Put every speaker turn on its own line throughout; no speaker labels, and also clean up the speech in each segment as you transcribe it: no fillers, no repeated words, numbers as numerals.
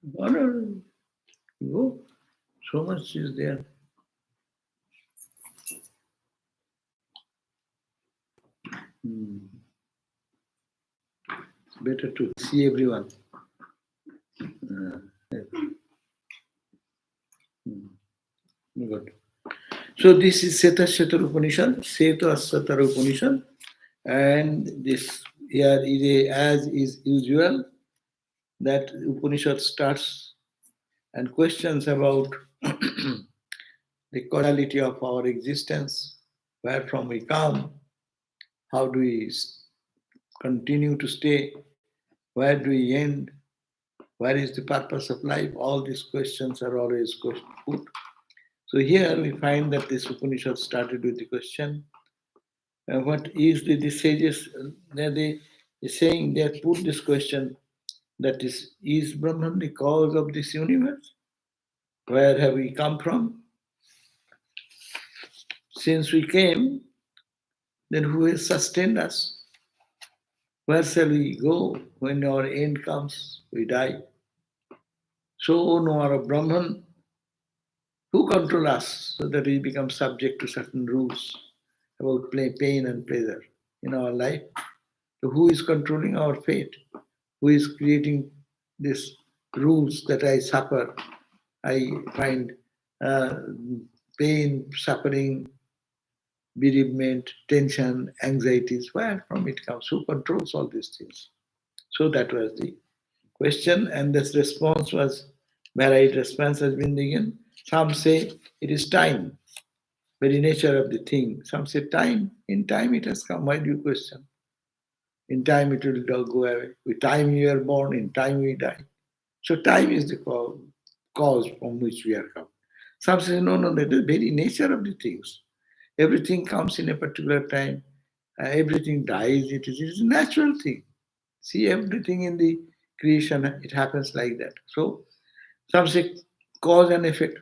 No. Go. So much is there. It's better to see everyone. Good. So this is Shwetaswatara Upanishad, Shwetaswatara Upanishad, and this here is as is usual that Upanishad starts and questions about the causality of our existence, where from we come, how do we continue to stay, where do we end, where is the purpose of life? All these questions are always put. So here we find that this Upanishad started with the question, what is the sages, they saying, they have put this question, that is Brahman the cause of this universe? Where have we come from? Since we came, then who has sustained us? Where shall we go when our end comes? We die. So, no our Brahman, who control us so that we become subject to certain rules about pain and pleasure in our life? So who is controlling our fate? Who is creating these rules that I suffer? I find pain, suffering, bereavement, tension, anxieties. Where from it comes? Who controls all these things? So that was the question, and this response was varied. Response has been given. Some say it is time, very nature of the thing. Some say time. In time it has come. Why do you question? In time it will go away. With time you are born, in time we die. So time is the cause from which we are come. Some say, no, that is the very nature of the things. Everything comes in a particular time. Everything dies. It is a natural thing. See, everything in the creation, it happens like that. So some say cause and effect.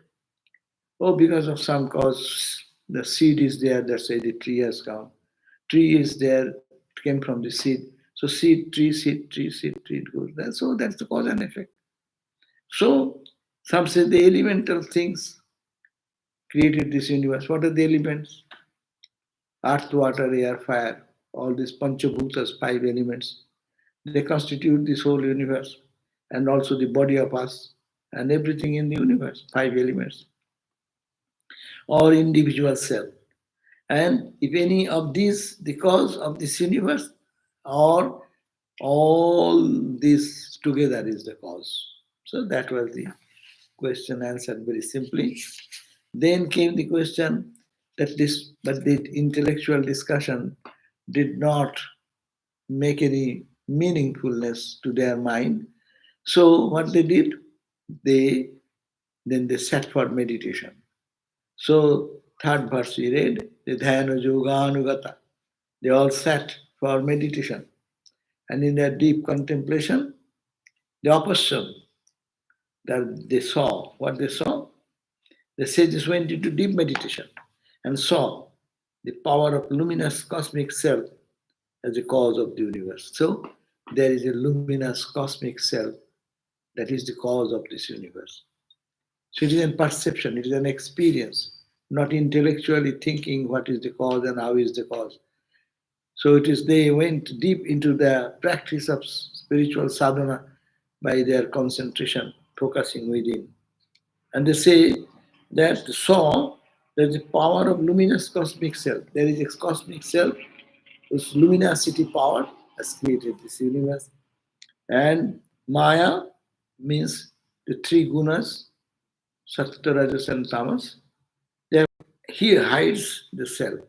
Oh, because of some cause, the seed is there, that's why the tree has come. Tree is there, it came from the seed. So seed, tree, it goes there. So that's the cause and effect. So some say the elemental things created this universe. What are the elements? Earth, water, air, fire, all these panchabhutas, 5 elements. They constitute this whole universe and also the body of us and everything in the universe, 5 elements, or individual cell. And if any of these, the cause of this universe, or all this together is the cause. So that was the question answered very simply. Then came the question that but the intellectual discussion did not make any meaningfulness to their mind. So what they did, then they sat for meditation. So third verse we read, the dhyana yoganugata. They all sat for meditation. And in their deep contemplation, the opposite that they saw, what they saw, the sages went into deep meditation and saw the power of luminous cosmic self as the cause of the universe. So there is a luminous cosmic self that is the cause of this universe. So it is a perception, it is an experience, not intellectually thinking what is the cause and how is the cause. So it is they went deep into the practice of spiritual sadhana by their concentration, focusing within. And they say that saw there's the power of luminous cosmic self. There is a cosmic self whose luminosity power has created this universe. And Maya means the 3 gunas, Sattva, Rajas, and Tamas. He hides the self.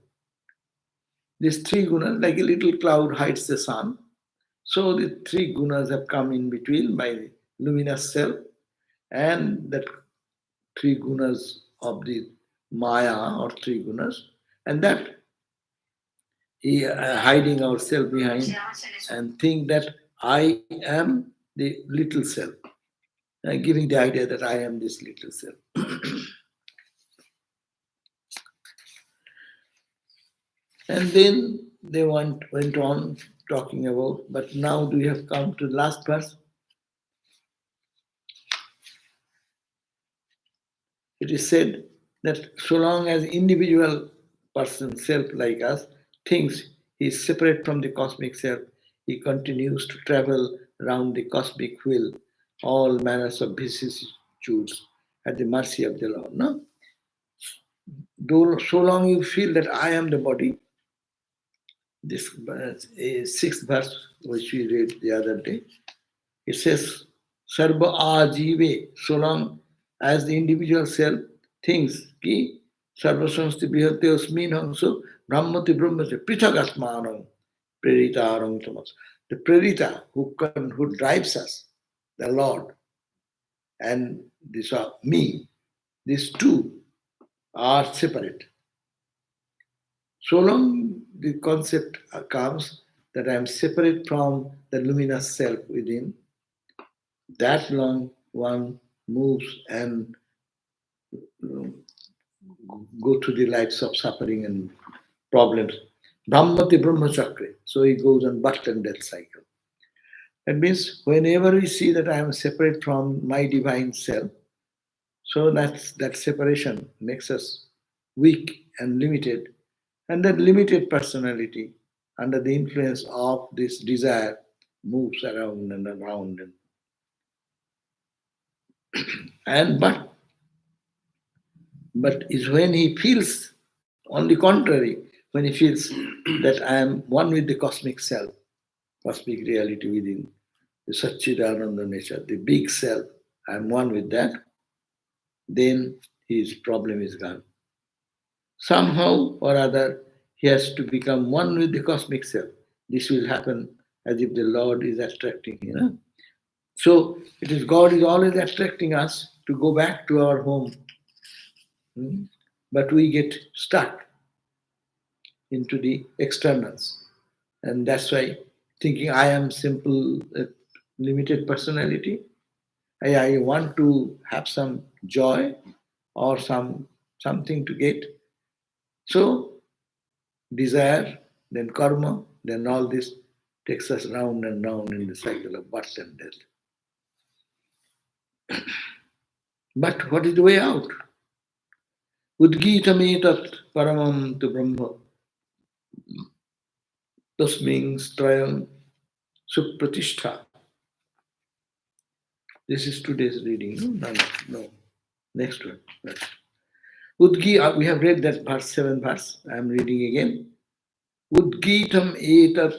These 3 gunas, like a little cloud hides the sun. So the 3 gunas have come in between by the luminous self, and that 3 gunas of the Maya or 3 gunas, and that he hiding ourselves behind and think that I am the little self, giving the idea that I am this little self. And then they went on talking about, but now we have come to the last verse. is said that so long as individual person, self like us, thinks he is separate from the cosmic self, he continues to travel around the cosmic wheel, all manners of vicissitudes at the mercy of the Lord. No? Though so long you feel that I am the body, this sixth verse which we read the other day, it says, Sarva ajive, so long as the individual self thinks ki sarva samsti bihate osmin hangso brahmati brahmase prithagatmanam preritaram tamas. The prerita who drives us, the Lord, and this me, these two are separate. So long the concept comes that I am separate from the luminous self within, that long one moves and go to the lights of suffering and problems. Brahmati Brahmachakra. So he goes on birth and death cycle. That means whenever we see that I am separate from my divine self, so that separation makes us weak and limited. And that limited personality, under the influence of this desire, moves around and around. And but is when he feels, on the contrary, when he feels that I am one with the cosmic self, cosmic reality within, the Satchidananda nature, the big self, I am one with that, then his problem is gone. Somehow or other, he has to become one with the cosmic self. This will happen as if the Lord is attracting him. So it is God is always attracting us to go back to our home. But we get stuck into the externals. And that's why thinking I am simple, limited personality, I want to have some joy or something to get. So desire, then karma, then all this takes us round and round in the cycle of birth and death. But what is the way out? Udgitametat paramam tu brahma tasming strayam supratishtha. This is today's reading. No. Next one. We have read that verse, 7th verse. I am reading again. Udgitam etat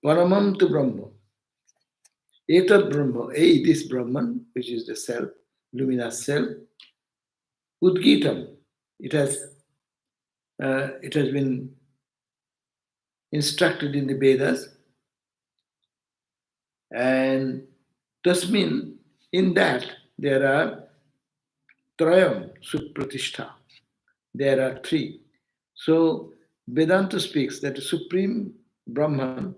paramam tu brahma. Etat brahma, this Brahman, which is the self, luminous self. Udgitam, it has been instructed in the Vedas, and tasmin, in that there are trayam supratishtha. There are three. So Vedanta speaks that the supreme Brahman,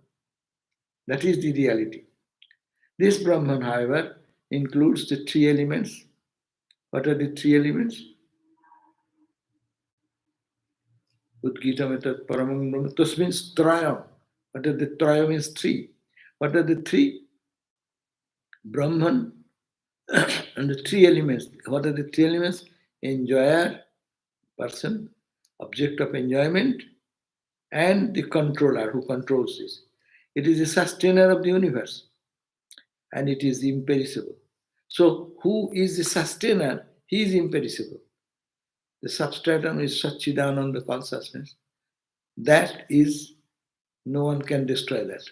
that is the reality. This Brahman, however, includes the three elements. What are the three elements? Udgitam etat paramam brahma. This means trayam. What are the trayam means three. What are the three? Brahman and the three elements. What are the three elements? Enjoyer, person, object of enjoyment, and the controller who controls this. It is the sustainer of the universe, and it is imperishable. So, who is the sustainer? He is imperishable. The substratum is Satchidananda consciousness. That is, no one can destroy that.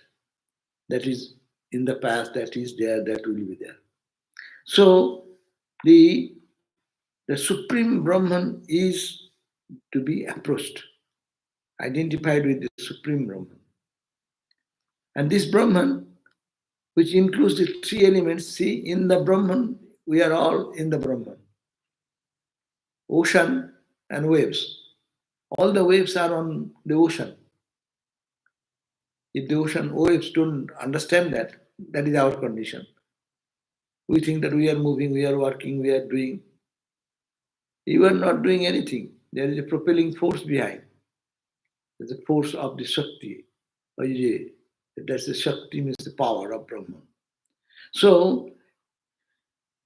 That is in the past, that is there, that will be there. So, the Supreme Brahman is to be approached, identified with the Supreme Brahman. And this Brahman, which includes the three elements, see, in the Brahman, we are all in the Brahman. Ocean and waves. All the waves are on the ocean. If the ocean waves don't understand that, that is our condition. We think that we are moving, we are working, we are doing. You are not doing anything. There is a propelling force behind. There's a force of the Shakti. That's the Shakti, means the power of Brahman. So,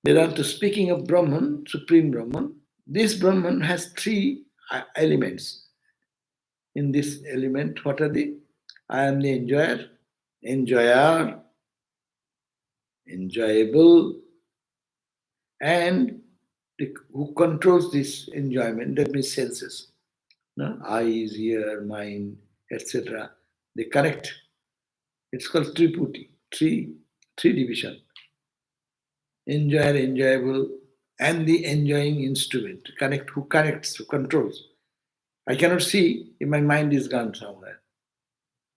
Vedanta, speaking of Brahman, Supreme Brahman, This Brahman has three elements. In this element, what are they? I am the enjoyer, enjoyer, enjoyable, and who controls this enjoyment, that means senses. No? Eyes, ear, mind, etc. They connect. It's called triputi, three division. Enjoyer, enjoyable, and the enjoying instrument. Connect, who connects, who controls. I cannot see if my mind is gone somewhere.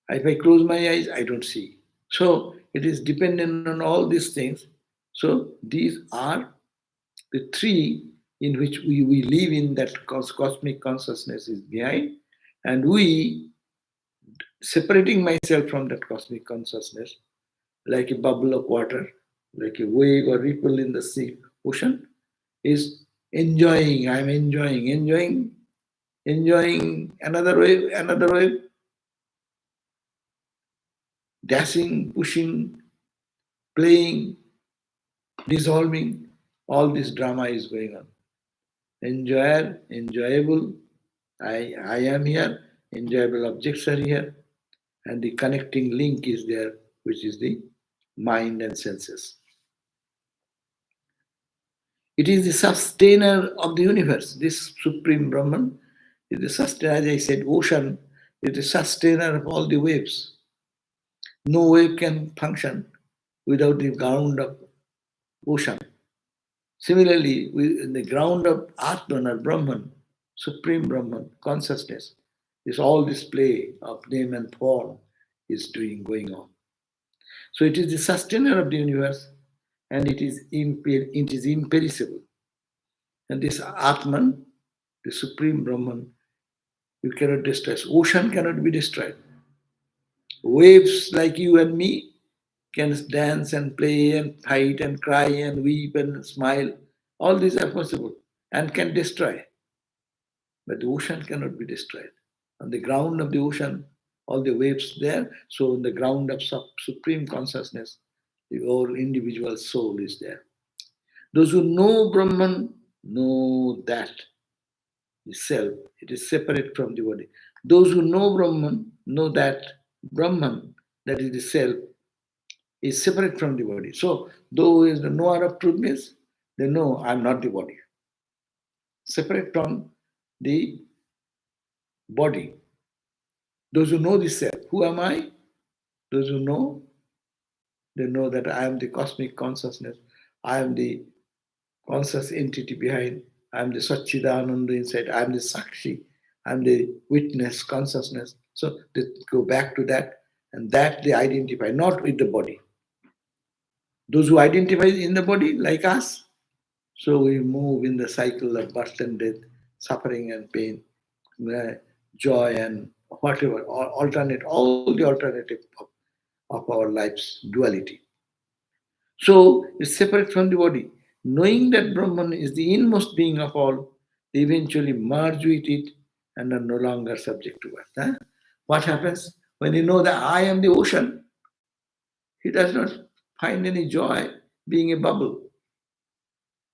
If I close my eyes, I don't see. So it is dependent on all these things. So these are the three in which we live in, that cosmic consciousness is behind, and we, separating myself from that cosmic consciousness, like a bubble of water, like a wave or ripple in the sea, ocean, is enjoying. I'm enjoying another wave, dashing, pushing, playing, dissolving. All this drama is going on. Enjoyer, enjoyable, I am here, enjoyable objects are here, and the connecting link is there, which is the mind and senses. It is the sustainer of the universe. This Supreme Brahman is the sustainer, as I said, ocean is the sustainer of all the waves. No wave can function without the ground of ocean. Similarly, in the ground of Atman or Brahman, Supreme Brahman, consciousness, is all this play of name and form is going on. So it is the sustainer of the universe, and it is imperishable. And this Atman, the Supreme Brahman, you cannot destroy. Ocean cannot be destroyed. Waves like you and me can dance and play and fight and cry and weep and smile. All these are possible and can destroy. But the ocean cannot be destroyed. On the ground of the ocean, all the waves there. So on the ground of supreme consciousness, the whole individual soul is there. Those who know Brahman know that the self, it is separate from the body. Those who know Brahman know that Brahman, that is the self, is separate from the body. So, though is the knower of truth means, they know I am not the body. Separate from the body. Those who know the self, who am I? Those who know, they know that I am the cosmic consciousness. I am the conscious entity behind. I am the Satchidananda inside. I am the Sakshi. I am the witness consciousness. So they go back to that, and that they identify, not with the body. Those who identify in the body, like us, so we move in the cycle of birth and death, suffering and pain, joy and whatever, all the alternative of our life's duality. So it's separate from the body. Knowing that Brahman is the inmost being of all, they eventually merge with it and are no longer subject to it. Huh? What happens when you know that I am the ocean? He does not find any joy being a bubble,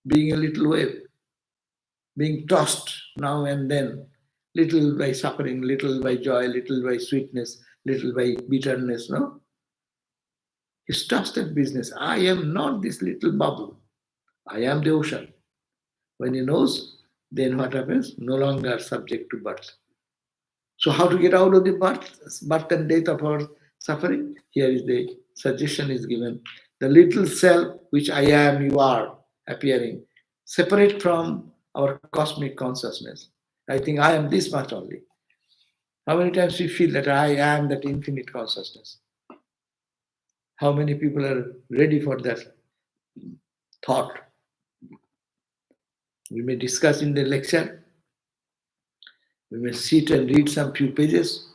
being a little wave, being tossed now and then, little by suffering, little by joy, little by sweetness, little by bitterness. No? He stops that business. I am not this little bubble. I am the ocean. When he knows, then what happens? No longer subject to birth. So how to get out of the birth and death of our suffering? Here is the suggestion is given. The little self which I am, you are, appearing, separate from our cosmic consciousness. I think I am this much only. How many times we feel that I am that infinite consciousness? How many people are ready for that thought? We may discuss in the lecture. We may sit and read some few pages.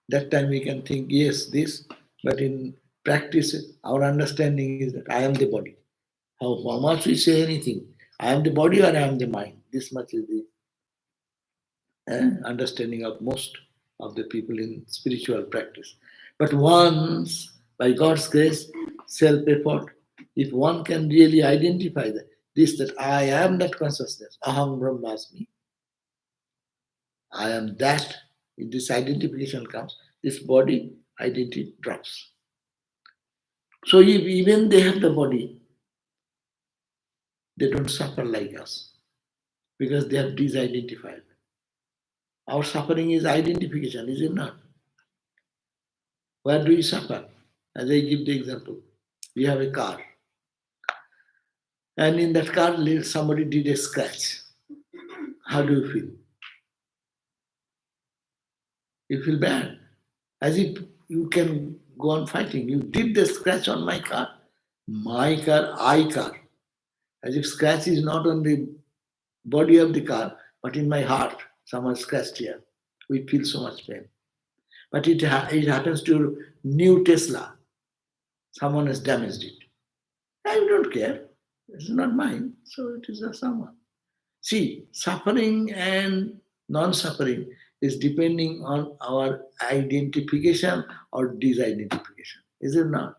That time we can think, yes, this. But in practice, our understanding is that I am the body. How much we say anything, I am the body or I am the mind. This much is the understanding of most of the people in spiritual practice. But once, by God's grace, self-effort, if one can really identify that, this, that I am that consciousness, aham brahmasmi, I am that, if this identification comes, this body identity drops. So if even they have the body, they don't suffer like us because they have disidentified. Our suffering is identification, is it not? Where do you suffer? As I give the example, we have a car, and in that car somebody did a scratch. How do you feel? You feel bad, as if you can go on fighting. You did the scratch on my car, I car. As if scratch is not on the body of the car, but in my heart. Someone scratched here. We feel so much pain. But it happens to new Tesla. Someone has damaged it. I don't care. It's not mine. So it is a someone. See, suffering and non-suffering is depending on our identification or disidentification. Is it not?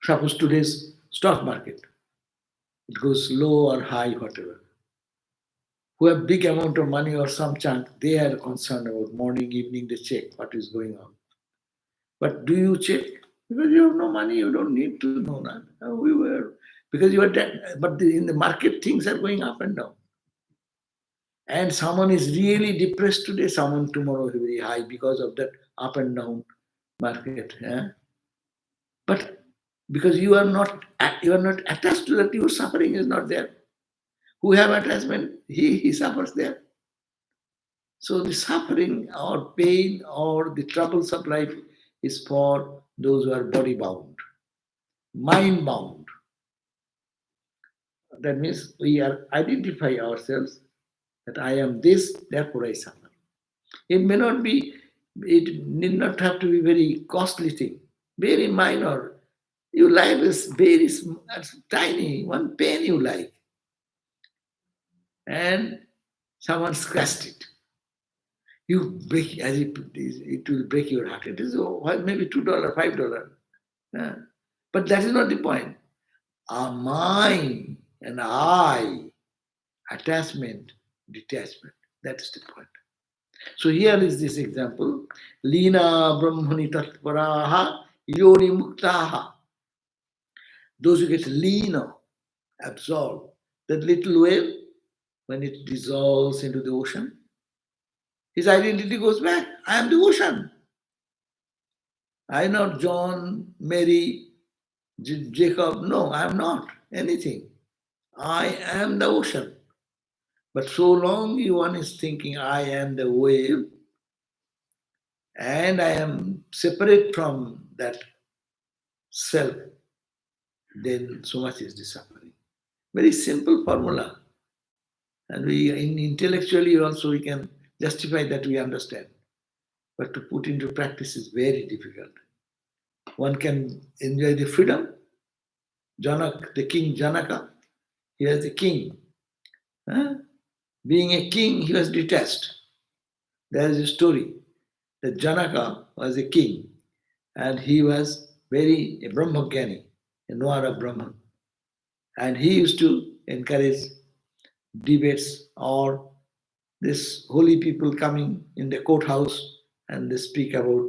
Suppose today's stock market, it goes low or high, whatever. Who have big amount of money or some chunk, they are concerned about morning, evening, they check what is going on. But do you check? Because you have no money, you don't need to know that. We were, because you are dead. But in the market, things are going up and down. And someone is really depressed today, someone tomorrow is very high because of that up and down market. Yeah? But because you are not attached to that, your suffering is not there. Who have attachment, he suffers there. So the suffering or pain or the troubles of life is for those who are body bound, mind bound. That means we are identify ourselves that I am this, therefore I suffer. It may not be, it need not have to be very costly thing, very minor. Your life is very tiny, one pain you like, and someone scratched it. You break, as it will break your heart. It is maybe $2, $5. Yeah. But that is not the point. Our mind and I, attachment, detachment. That is the point. So here is this example. Lina brahmani tattvaraha yoni muktaha. Those who get lina, absorbed. That little wave, when it dissolves into the ocean, his identity goes back. I am the ocean. I am not John, Mary, Jacob. No, I am not anything. I am the ocean. But so long one is thinking, I am the wave, and I am separate from that self, then so much is the suffering. Very simple formula. And intellectually also we can justify that we understand. But to put into practice is very difficult. One can enjoy the freedom. Janak, the king Janaka, he was the king. Huh? Being a king, he was detached. There is a story that Janaka was a king and he was a Brahmagyani, a knower of Brahman. And he used to encourage debates or this holy people coming in the courthouse and they speak about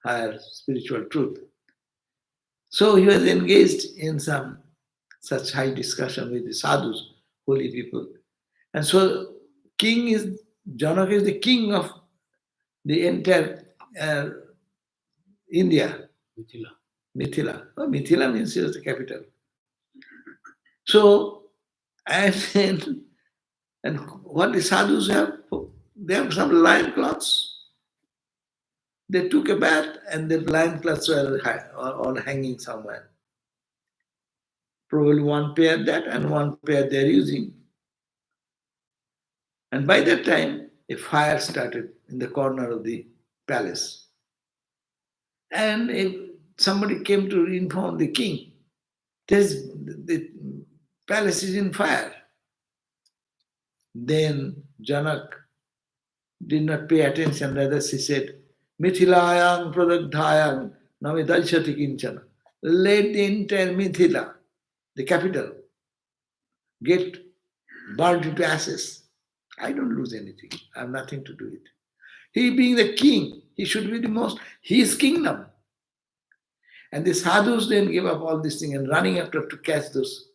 higher spiritual truth. So he was engaged in some such high discussion with the sadhus, holy people. And so Janaka is the king of the entire India. Mithila. Oh, Mithila means it was the capital. So, and what the sadhus have, they have some lion cloths. They took a bath and the lion cloths were all hanging somewhere. Probably one pair that and one pair they're using. And by that time, a fire started in the corner of the palace. And somebody came to inform the king, the palace is in fire. Then Janak did not pay attention, rather she said, Mithilayang pradagdhayang nami dalshati kinchana. let the entire Mithila, the capital, get burned into ashes. I don't lose anything. I have nothing to do with it. He being the king, he should be the most, his kingdom. And the sadhus then give up all this thing and running after to catch those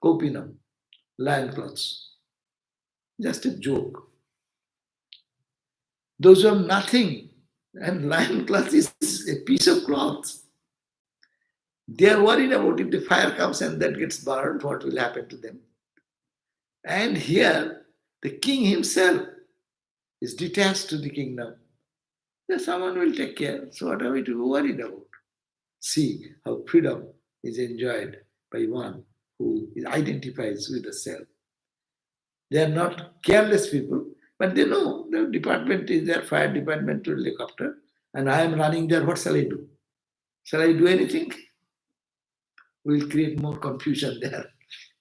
kopinam, lion cloths. Just a joke. Those who have nothing, and lion cloth is a piece of cloth. They are worried about if the fire comes and that gets burned, what will happen to them. And here, the king himself is detached to the kingdom. Then someone will take care. So what are we to be worried about? See how freedom is enjoyed by one who identifies with the self. They are not careless people, but they know the department is there, fire department to look after, and I am running there. What shall I do? Shall I do anything? We'll create more confusion there.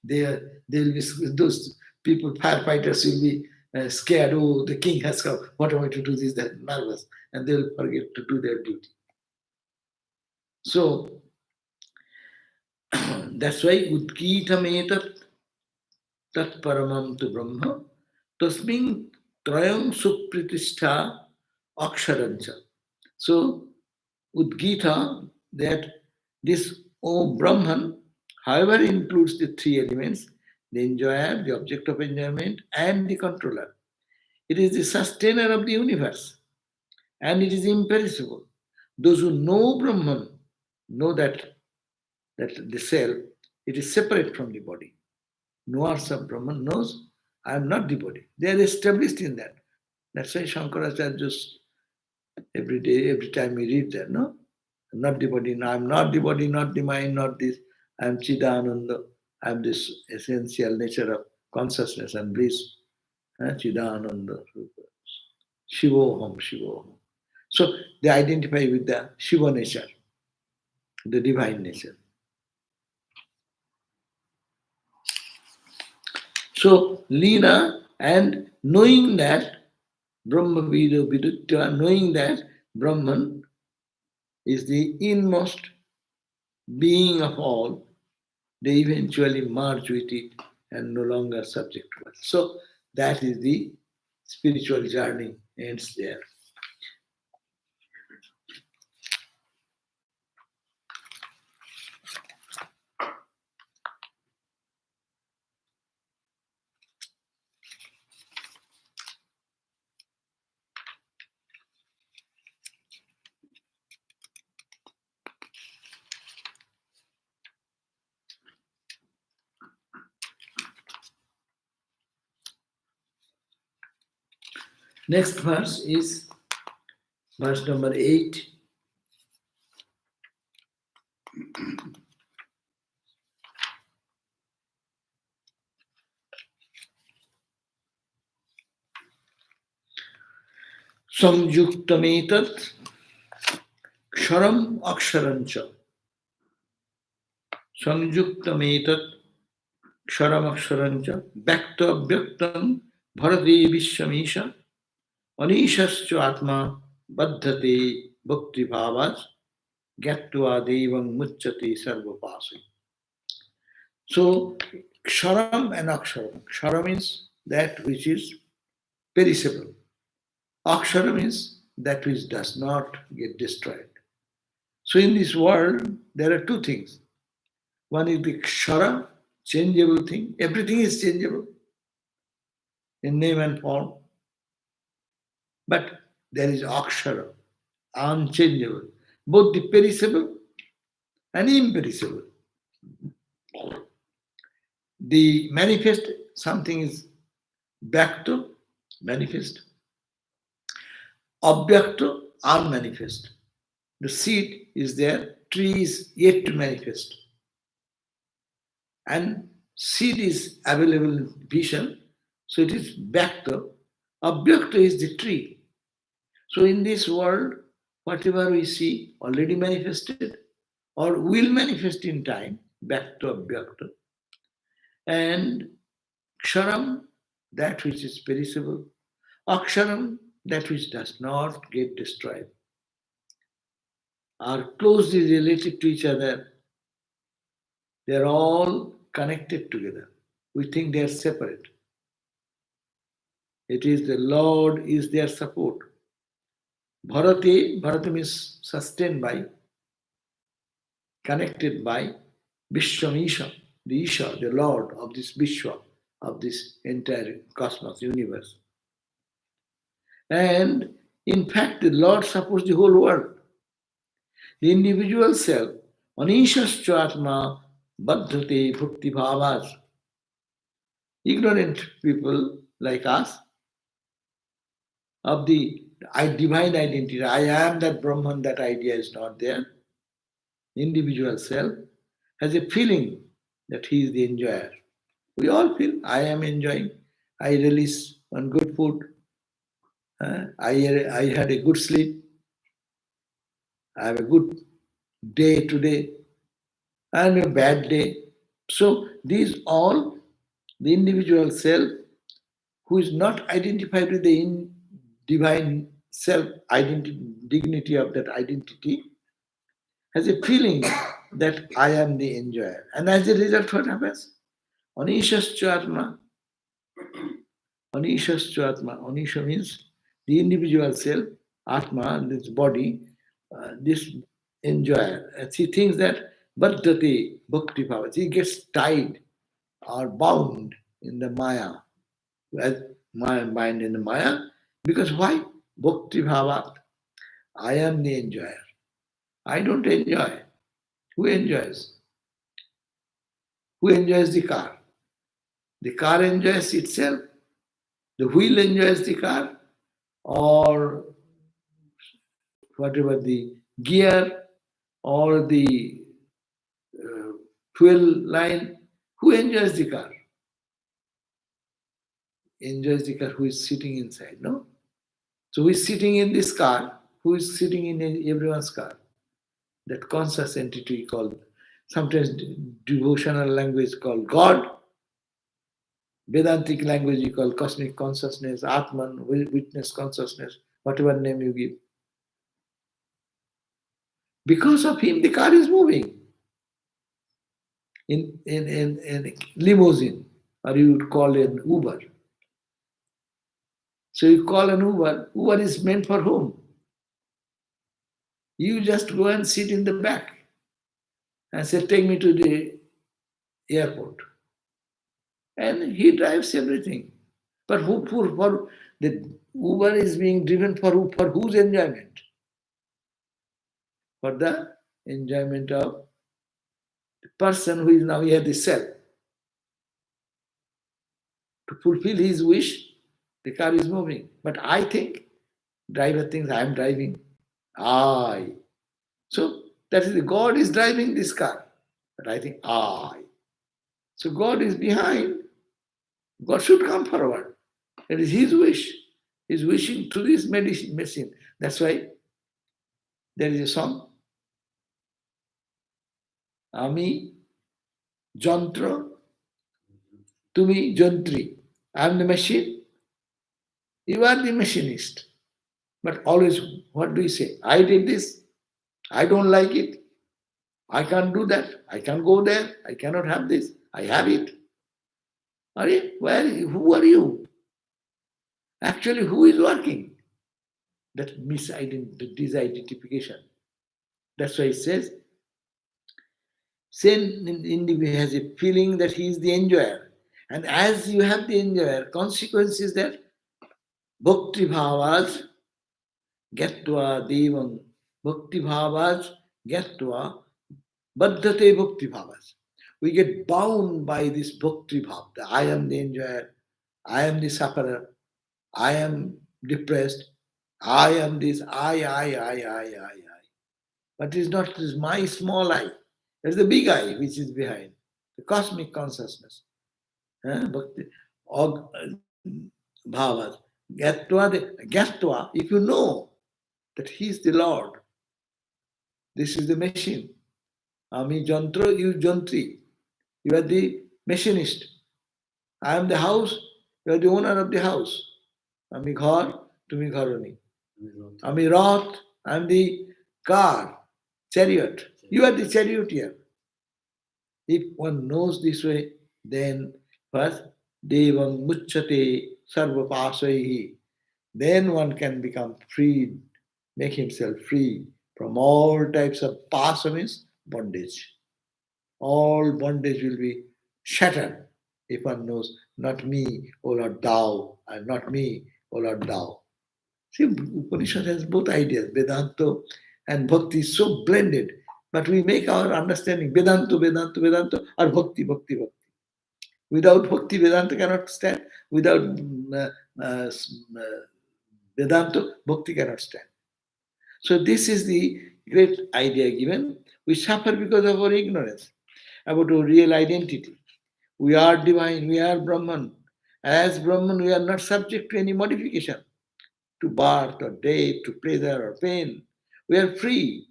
They will be, those people, firefighters will be scared. Oh, the king has come. What am I to do? This, that, nervous, and they will forget to do their duty. So that's why Udgitam etat tat paramam tu brahma tasmin trayam supritistha aksharancha. So Udgita, that this O Brahman, however, includes the three elements, the enjoyer, the object of enjoyment, and the controller. It is the sustainer of the universe, and it is imperishable. Those who know Brahman know that the self, it is separate from the body. Knowers of Brahman knows, I am not the body. They are established in that. That's why Shankaracharya just every day, every time we read that, no? Not the body, no, I am not the body, not the mind, not this. I am Chidananda. I am this essential nature of consciousness and bliss. Chidananda. Shivoham, Shivoham. So they identify with the Shiva nature, the divine nature. So Leena, and knowing that Brahma Vido Vidutya, knowing that Brahman is the inmost being of all, they eventually merge with it and no longer subject to it. So that is the spiritual journey ends there. Next verse is verse number 8. Samyuktametat ksharam aksharancha. Samyuktametat ksharam aksharancha. Bhakta vyaktam bharati vishamisha. Anishascha atma baddhate bhakti bhavas. Gyatva devam mucchate sarvapasi. So, ksharam and aksharam. Ksharam means that which is perishable. Akshara means that which does not get destroyed. So in this world, there are two things. One is the kshara, changeable thing. Everything is changeable in name and form. But there is akshara, unchangeable. Both the perishable and imperishable. The manifest, something is vyakta, manifest. Avyakta, unmanifest. The seed is there, tree is yet to manifest. And seed is available in vision, so it is vyakta. Avyakta is the tree. So in this world, whatever we see already manifested or will manifest in time, vyakta, avyakta. And ksharam, that which is perishable. Aksharam, that which does not get destroyed, are closely related to each other They are all connected together. We think they are separate. It is the Lord is their support. Bharati means sustained by, connected by Vishwam Isha, the Isha, the Lord of this Vishwa, of this entire cosmos, universe. And in fact, the Lord supports the whole world. The individual self, Anishascha Baddhate Bhakti Bhavas. Ignorant people like us of the divine identity, I am that Brahman, that idea is not there. Individual self has a feeling that he is the enjoyer. We all feel, I am enjoying. I release on good food. I had a good sleep. I have a good day today and a bad day. So these all the individual self who is not identified with the divine self identity, dignity of that identity, has a feeling that I am the enjoyer. And as a result, what happens? Anishascha Atma. Anishascha Atma. Anisha means the individual self, Atma, this body, this enjoyer. And she thinks that Baddhati Bhakti Bhava. She gets tied or bound in the Maya, as mind in the Maya. Because why? Bhakti Bhava. I am the enjoyer. I don't enjoy. Who enjoys? Who enjoys the car? The car enjoys itself. The wheel enjoys the car, or whatever the gear or the fuel line. Who enjoys the car? Enjoys the car who is sitting inside, no? So who is sitting in this car? Who is sitting in everyone's car? That conscious entity called, sometimes devotional language called God, Vedantic language you call cosmic consciousness, Atman, witness consciousness, whatever name you give. Because of him, the car is moving in limousine, or you would call it an Uber. So you call an Uber, Uber is meant for whom? You just go and sit in the back and say, take me to the airport. And he drives everything. But for the Uber is being driven for whose enjoyment? For the enjoyment of the person who is now here, the self. To fulfill his wish, the car is moving. But I think, driver thinks I am driving. I. So that is, God is driving this car. But I think I. So God is behind. God should come forward. It is his wish. He's wishing through this machine. That's why there is a song. Ami Jantra, Tumi Jantri. I am the machine. You are the machinist. But always, what do you say? I did this. I don't like it. I can't do that. I can't go there. I cannot have this. I have it. Are you? Who are you? Actually, who is working? That disidentification. That's why it says, same individual has a feeling that he is the enjoyer. And as you have the enjoyer, consequence is that bhakti bhavas gattva devam. Bhakti bhavas gattva baddhate bhakti bhavas. We get bound by this bhakti bhav. I am the enjoyer. I am the sufferer. I am depressed. I am this. I. But it is not this my small I. There's the big I which is behind. The cosmic consciousness. Bhakti. Bhavas. Gatva, if you know that he is the Lord, this is the machine. Ami Jantro, you Jantri. You are the machinist. I am the house, you are the owner of the house. Ami Ghar, Tumi Gharoni. Ami Rath, I am the car, chariot. You are the charioteer. If one knows this way, then first devang mucchate sarvapasaihi. Then one can become free, make himself free from all types of pasa means bondage. All bondage will be shattered if one knows, not me, O Lord, thou, and not me, O Lord, thou. See, Upanishad has both ideas, Vedanta and Bhakti, is so blended. But we make our understanding Vedanta, Vedanta, Vedanta, or Bhakti, Bhakti, Bhakti. Without Bhakti, Vedanta cannot stand. Without Vedanta, Bhakti cannot stand. So this is the great idea given. We suffer because of our ignorance about our real identity. We are divine, we are Brahman. As Brahman, we are not subject to any modification, to birth or death, to pleasure or pain. We are free,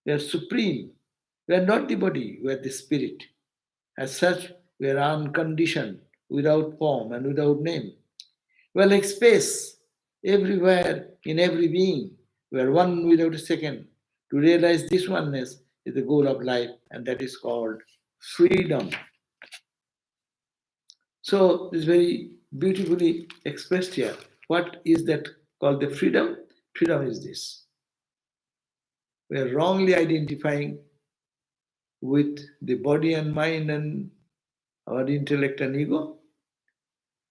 we are supreme. We are not the body, we are the spirit. As such, we are unconditioned, without form and without name. We are like space, everywhere, in every being. We are one without a second. To realize this oneness is the goal of life, and that is called freedom. So, this is very beautifully expressed here. What is that called the freedom? Freedom is this. We are wrongly identifying with the body and mind and our intellect and ego.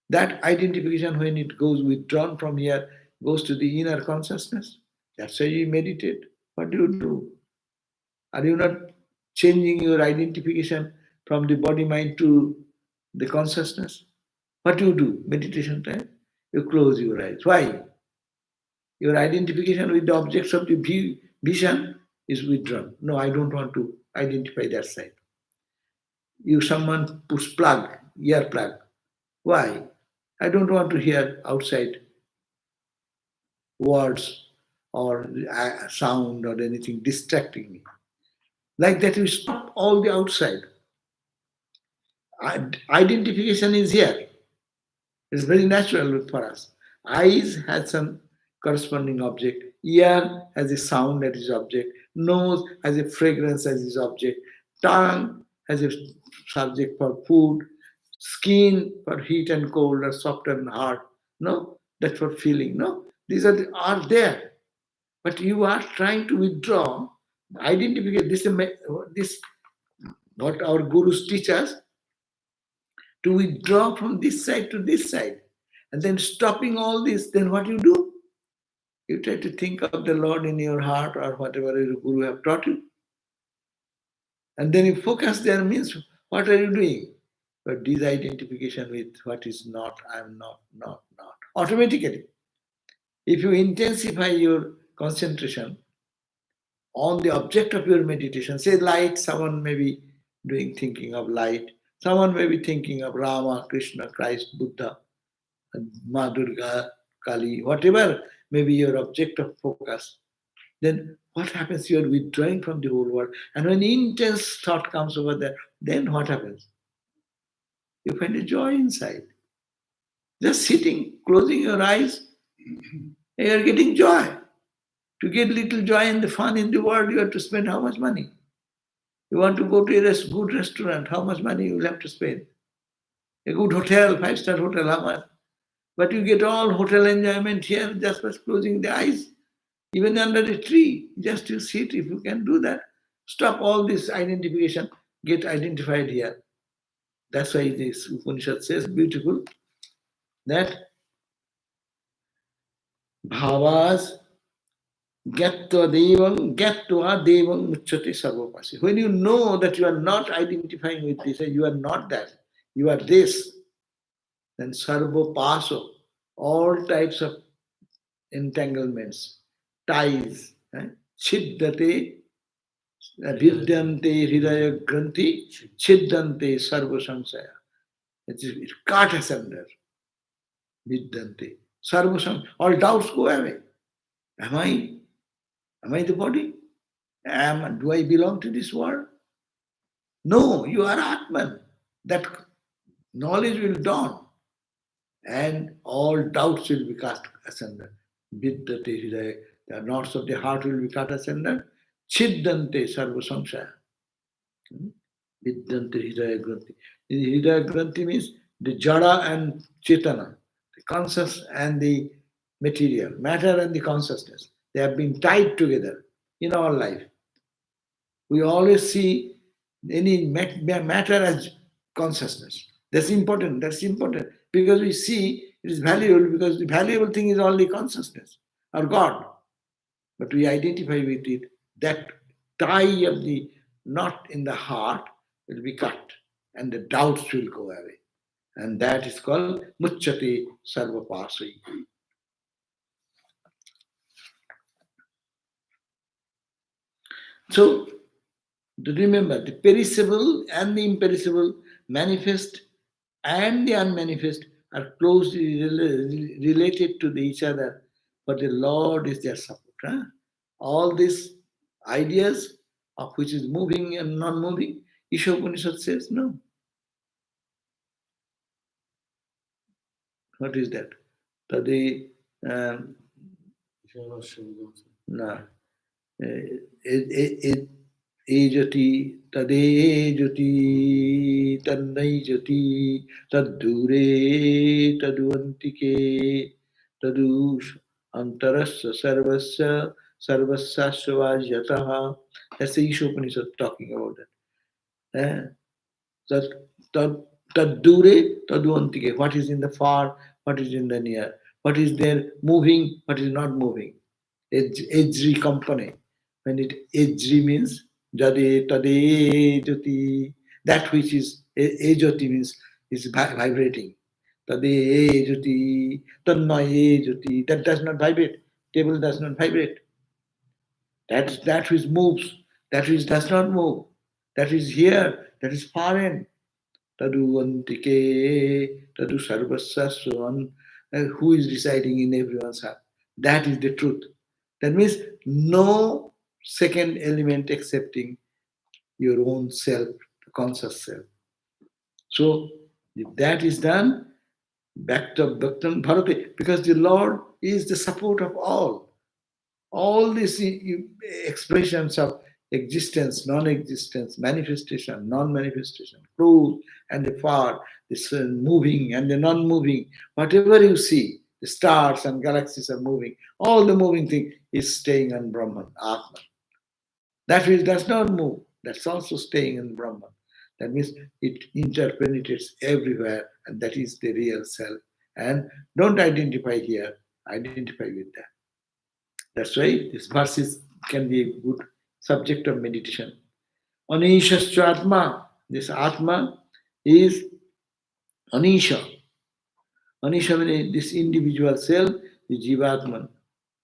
That identification, when it goes withdrawn from here, goes to the inner consciousness. That's why you meditate. What do you do? Are you not changing your identification from the body mind to the consciousness? What do you do? Meditation time? You close your eyes. Why? Your identification with the objects of the vision is withdrawn. No, I don't want to identify that side. You someone puts plug, ear plug. Why? I don't want to hear outside words or sound or anything distracting me. Like that, you stop all the outside. Identification is here. It's very natural for us. Eyes has some corresponding object. Ear has a sound that is object. Nose has a fragrance as its object. Tongue has a subject for food. Skin for heat and cold or soft and hard. No, that's for feeling. No, these are there. But you are trying to withdraw identification. This what our gurus teach us, to withdraw from this side to this side. And then stopping all this, then what you do? You try to think of the Lord in your heart or whatever your guru have taught you. And then you focus there means, what are you doing? But disidentification with what is not, I am not, not. Automatically. If you intensify your concentration on the object of your meditation, say light, someone may be thinking of light, someone may be thinking of Rama, Krishna, Christ, Buddha, Ma Durga, Kali, whatever may be your object of focus, then what happens? You are withdrawing from the whole world. And when intense thought comes over there, then what happens? You find a joy inside. Just sitting, closing your eyes, you are getting joy. To get little joy and the fun in the world, you have to spend how much money? You want to go to a good restaurant, how much money you will have to spend? A good hotel, five-star hotel, how much? But you get all hotel enjoyment here just by closing the eyes. Even under a tree, just you sit, if you can do that. Stop all this identification, get identified here. That's why this Upanishad says, beautiful, that bhavas gyatva devam muchyate sarvapasi. When you know that you are not identifying with this, you are not that, you are this, then sarvapaso, all types of entanglements, ties, chiddate, vidyante hridaya granthi, chiddante sarva samsaya. It cut asunder, vidyante, sarva samsaya. All doubts go away. Am I the body? Do I belong to this world? No, you are Atman. That knowledge will dawn, and all doubts will be cast asunder. Vidyate hridaya, the knots of the heart will be cut asunder. Chiddante sarva samsaya. Hmm? Vidyanti Hridaya Granthi. The Hridaya Granthi means the Jada and Chetana, the conscious and the material, matter and the consciousness. They have been tied together in our life. We always see any matter as consciousness. That's important. That's important because we see it is valuable because the valuable thing is only consciousness or God. But we identify with it. That tie of the knot in the heart will be cut and the doubts will go away. And that is called Mucchate Sarvapasai. So remember, the perishable and the imperishable, manifest and the unmanifest are closely related to each other, but the Lord is their support. Huh? All these ideas of which is moving and non moving, Isha Upanishad says no. What is that? Tadi, um, no. एजति तदेजति तन्नैजति तद्दूरे तदुअन्तिके तदुष अंतरस्य सर्वस्य सर्वस्याश्रवाज्यतः. That's the Isha Upanishad talking about that. Tad, tad, Taddure taduantike. What is in the far, what is in the near, what is there moving, what is not moving. Ejri company. When it ejri means jade tade jyoti, that which is ejoti means is vibrating. Tade jyoti, tanmaye jyoti, that does not vibrate. Table does not vibrate. That which moves, that which does not move, that is here, that is far end. Tadu antike, tadu sarvasaswan, who is residing in everyone's heart. That is the truth. That means no second element excepting your own self, the conscious self. So if that is done, Bhakta Bhaktan Bharate, because the Lord is the support of all these expressions of existence, non-existence, manifestation, non-manifestation, close and the far, this moving and the non-moving, whatever you see, the stars and galaxies are moving, all the moving thing is staying on Brahman, Atman. That which does not move, that's also staying in Brahman. That means it interpenetrates everywhere, and that is the real self. And don't identify here, identify with that. That's why this verses can be a good subject of meditation. Anishascha Atma. This Atma is Anisha. Anisha means this individual self, the Jivatman.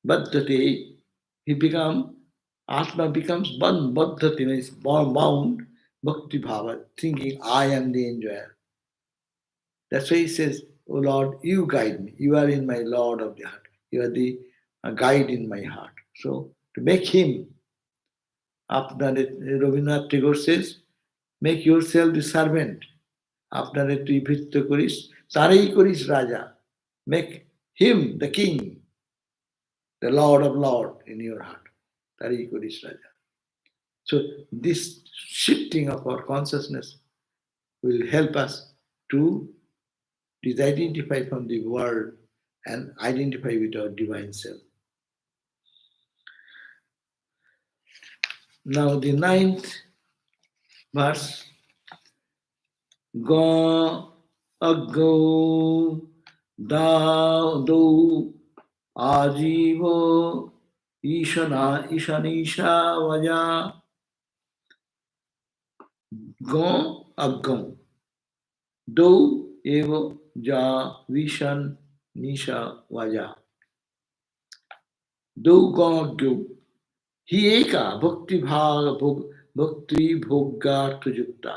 Baddhate, he become, Atma becomes one, Baddhate means bound, Bhakti Bhava, thinking I am the enjoyer. That's why he says, Oh Lord, you guide me. You are in my Lord of the heart. You are the guide in my heart. So to make him, আপনারে Rabindranath Tagore says, make yourself the servant. আপনারে তুই ভৃত্য করিস, তারেই করিস রাজা. Make him the king, the Lord of Lord in your heart. তারেই করিস রাজা. So this shifting of our consciousness will help us to disidentify from the world and identify with our divine self. Now the 9th verse. Go ago do ajivo ishanisha vaja. Go agam do evo ja vishan nisha vaja. Do go agam. Hi eka bhakti bhogartha yukta.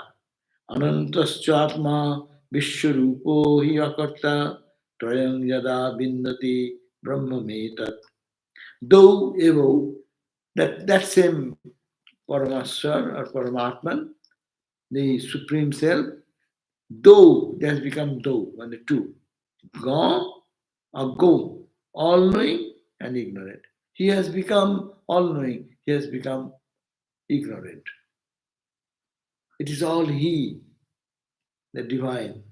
Anantaschatma Vishwarupo hi akarta Trayam yada bindati brahmametat. Though evo, that same Paramaswar or Paramatman, the Supreme Self, though, that has become though, and the two. Gone or go, all knowing and ignorant. He has become all knowing, he has become ignorant. It is all He, the divine.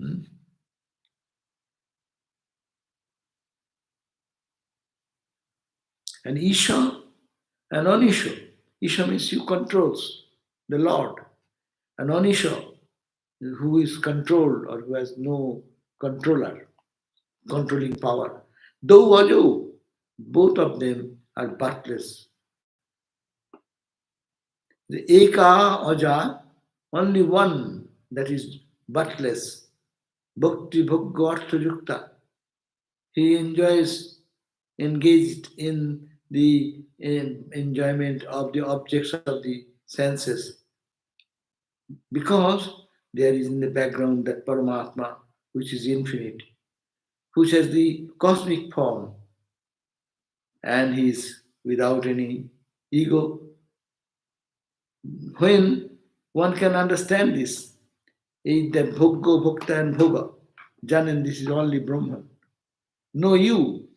And Isha and Anisha. Isha means you controls the Lord. And Anisha, who is controlled or who has no controller, controlling power. Though Vajo, both of them are birthless. The Eka Aja, only one that is birthless. Bhakti Bhagwartha Yukta. He enjoys, engaged in the enjoyment of the objects of the senses because there is in the background that Paramatma which is infinite, which has the cosmic form and he is without any ego. When one can understand this, is that Bhoggo, Bhokta and Bhoga, Janan, this is only Brahman. No you,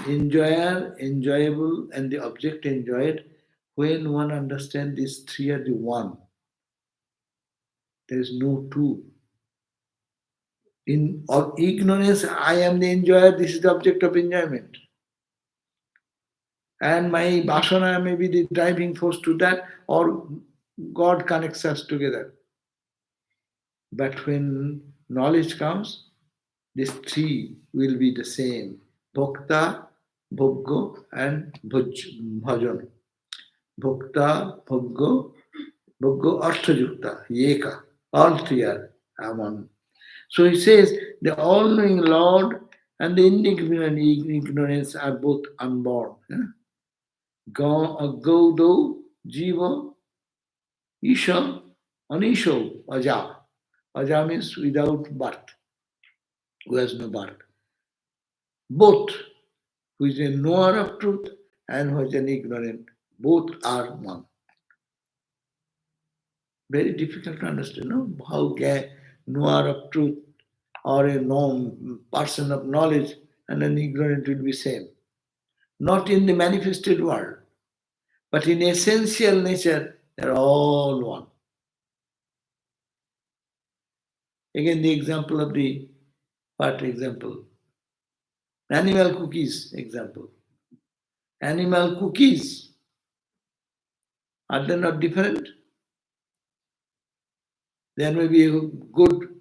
enjoyer, enjoyable, and the object enjoyed, when one understands these three are the one, there is no two. In or ignorance, I am the enjoyer, this is the object of enjoyment. And my vasana may be the driving force to that, or God connects us together. But when knowledge comes, these three will be the same. Bhokta, Bhoggo, and Bhajan. Bhokta, Bhoggo, Arthajukta, Yeka. All three are one. So he says, the all-knowing Lord and the ignorance are both unborn. Gaudo, Jiva, Isha, Anisho, Aja. Aja means without birth, who has no birth. Both, who is a knower of truth and who is an ignorant, both are one. Very difficult to understand, no? How knower of truth or a person of knowledge and an ignorant will be same. Not in the manifested world, but in essential nature, they are all one. Again, the example of the what example? Animal cookies example. Animal cookies, are they not different? There may be a good,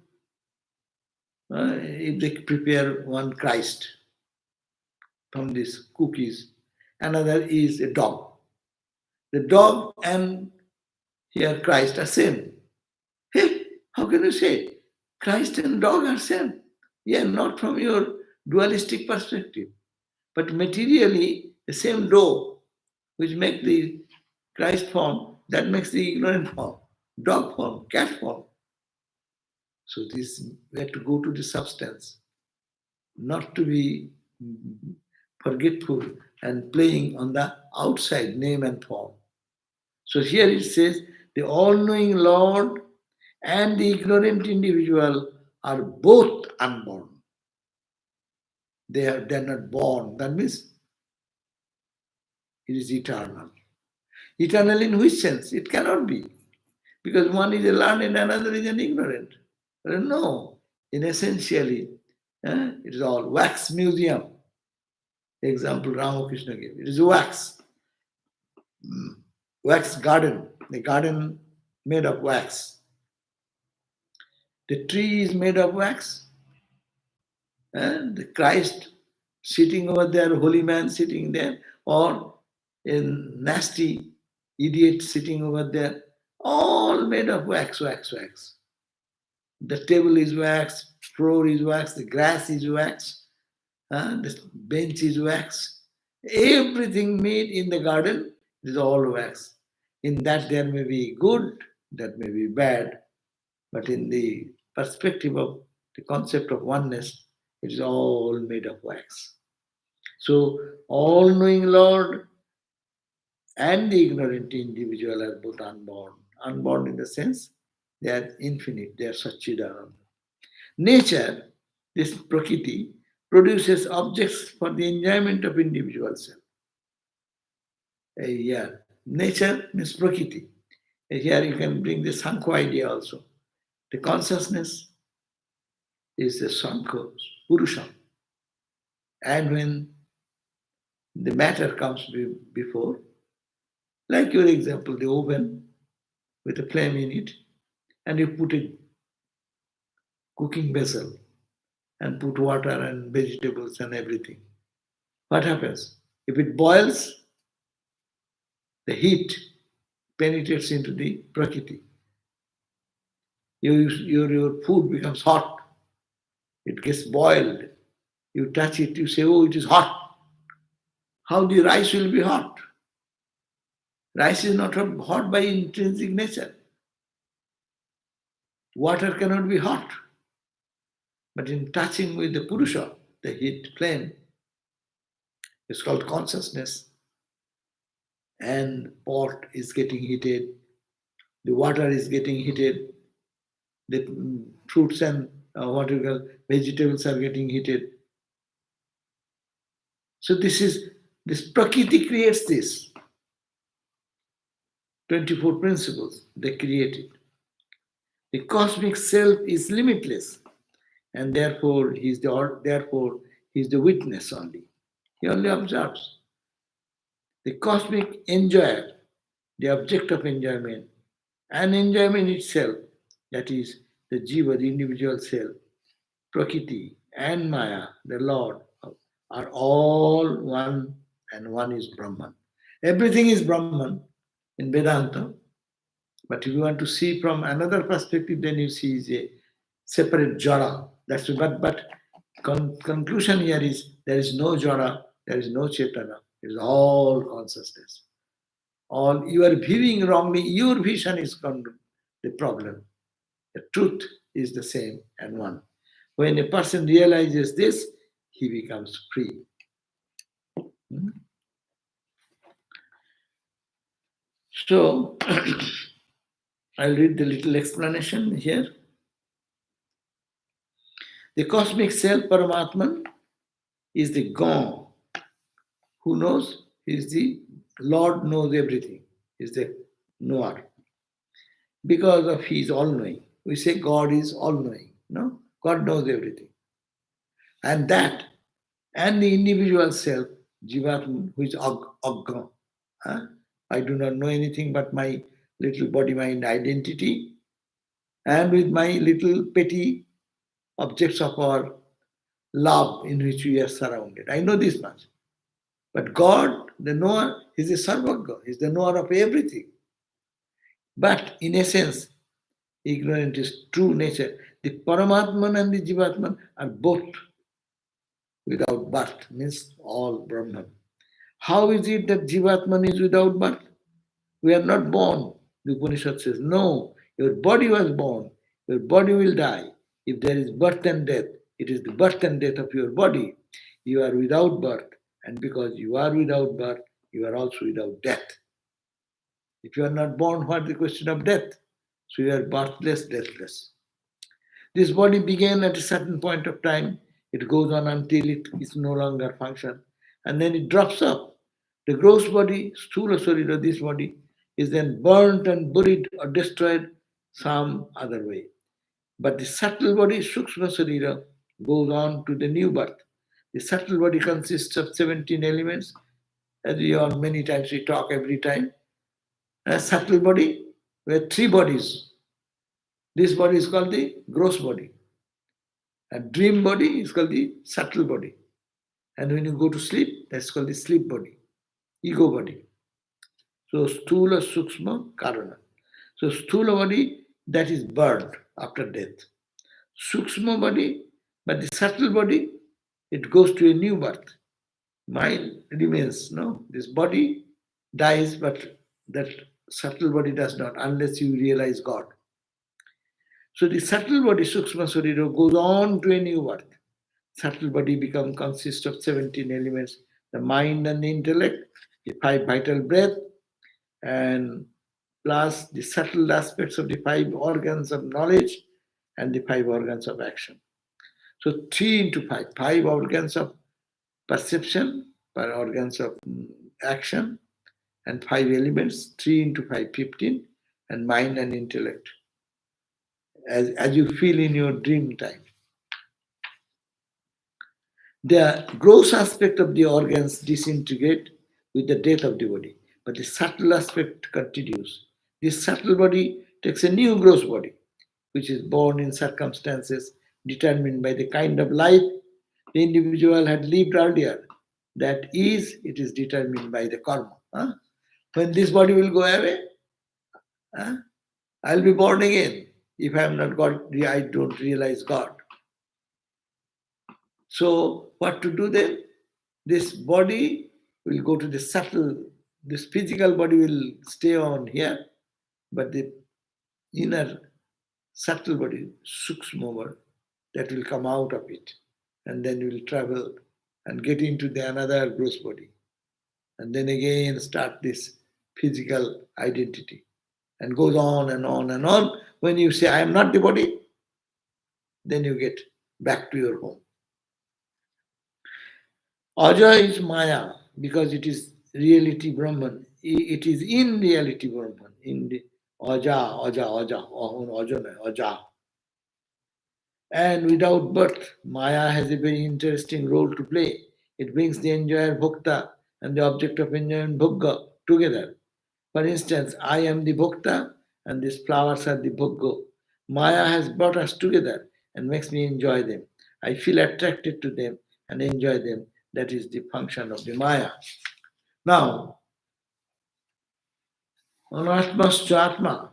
if they prepare one Christ from these cookies, another is a dog. The dog and here Christ are same. Hey, how can you say Christ and dog are same? Yeah, not from your dualistic perspective, but materially the same dough which makes the Christ form, that makes the ignorant form, dog form, cat form. So this we have to go to the substance, not to be forgetful and playing on the outside name and form. So here it says, the all-knowing Lord and the ignorant individual are both unborn. They're not born. That means it is eternal. Eternal in which sense? It cannot be. Because one is a learned and another is an ignorant. No. In essentially, it is all wax museum. The example Ramakrishna gave. It is wax. Wax garden. The garden made of wax. The tree is made of wax. And the Christ sitting over there, holy man sitting there, or a nasty idiot sitting over there, all made of wax, wax, wax. The table is wax, floor is wax, the grass is wax, the bench is wax. Everything made in the garden is all wax. In that there may be good, that may be bad, but in the perspective of the concept of oneness, it is all made of wax. So, all-knowing Lord and the ignorant individual are both unborn. Unborn in the sense they are infinite, they are Satchidananda. Nature, this Prakriti, produces objects for the enjoyment of individual self. Yeah, nature means Prakriti. Here you can bring the Sankho idea also. The consciousness is the Sankho, Purusha. And when the matter comes before, like your example, the oven with a flame in it, and you put a cooking vessel and put water and vegetables and everything. What happens? If it boils, the heat penetrates into the prakriti. Your food becomes hot. It gets boiled. You touch it, you say, oh, it is hot. How the rice will be hot? Rice is not hot by intrinsic nature. Water cannot be hot. But in touching with the Purusha, the heat flame, it's called consciousness, and pot is getting heated, the water is getting heated, the fruits and what you call vegetables are getting heated. So this Prakriti creates this. 24 principles they created. The cosmic self is limitless, and therefore he is the witness only. He only observes. The cosmic enjoyer, the object of enjoyment, and enjoyment itself, that is the jiva, the individual self, Prakriti, and Maya, the Lord, are all one, and one is Brahman. Everything is Brahman in Vedanta, but if you want to see from another perspective, then you see is a separate jara. That's but conclusion here is there is no jara, there is no chetana, it is all consciousness. All you are viewing wrongly, your vision is the problem. The truth is the same and one. When a person realizes this, he becomes free. So, I'll read the little explanation here. The cosmic self, Paramatman, is the God who knows. He is the Lord, knows everything. He is the knower. Because of He is all-knowing. We say God is all-knowing. No? God knows everything. And that, and the individual self, Jivatman, who is Agga. I do not know anything but my little body-mind identity, and with my little petty objects of our love in which we are surrounded. I know this much. But God, the knower, is a Sarvagga, is the knower of everything. But in essence, ignorant is true nature. The Paramatman and the Jivatman are both without birth, means all Brahman. How is it that Jivatman is without birth? We are not born. The Upanishad says, no, your body was born, your body will die. If there is birth and death, it is the birth and death of your body. You are without birth, and because you are without birth, you are also without death. If you are not born, what is the question of death? So you are birthless, deathless. This body began at a certain point of time. It goes on until it is no longer function, and then it drops off. The gross body, sthula sarira, this body, is then burnt and buried or destroyed some other way. But the subtle body, sukshma sarira, goes on to the new birth. The subtle body consists of 17 elements, as we all many times we talk every time. A subtle body, we have three bodies. This body is called the gross body. A dream body is called the subtle body. And when you go to sleep, that's called the sleep body, ego body. So sthula, sukshma, karana. So sthula body, that is burned after death. Sukshma body, but the subtle body, it goes to a new birth. Mind remains, no? This body dies, but that subtle body does not, unless you realize God. So the subtle body, Sukshma Sarira, goes on to a new birth. Subtle body consists of 17 elements, the mind and the intellect, the 5 vital breath, and plus the subtle aspects of the 5 organs of knowledge and the 5 organs of action. So 3 into 5, 5 organs of perception, 5 organs of action, and 5 elements, 3 into 5, 15, and mind and intellect, as you feel in your dream time. The gross aspect of the organs disintegrate with the death of the body, but the subtle aspect continues. This subtle body takes a new gross body, which is born in circumstances determined by the kind of life the individual had lived earlier. That is, it is determined by the karma. Huh? When this body will go away, huh? I'll be born again if I am not God. I don't realize God. So, what to do then? This body will go to the subtle, this physical body will stay on here, but the inner subtle body, sukshma body, that will come out of it. And then will travel and get into the another gross body. And then again start this physical identity. And goes on and on and on. When you say, I am not the body, then you get back to your home. Aja is Maya because it is reality Brahman. It is in reality Brahman. In the Aja, Ahun, Aja. And without birth, Maya has a very interesting role to play. It brings the enjoyer Bhokta and the object of enjoyment Bhogga together. For instance, I am the Bhokta and these flowers are the Bhoggo. Maya has brought us together and makes me enjoy them. I feel attracted to them and enjoy them. That is the function of the Maya. Now, Anatmascha Atma.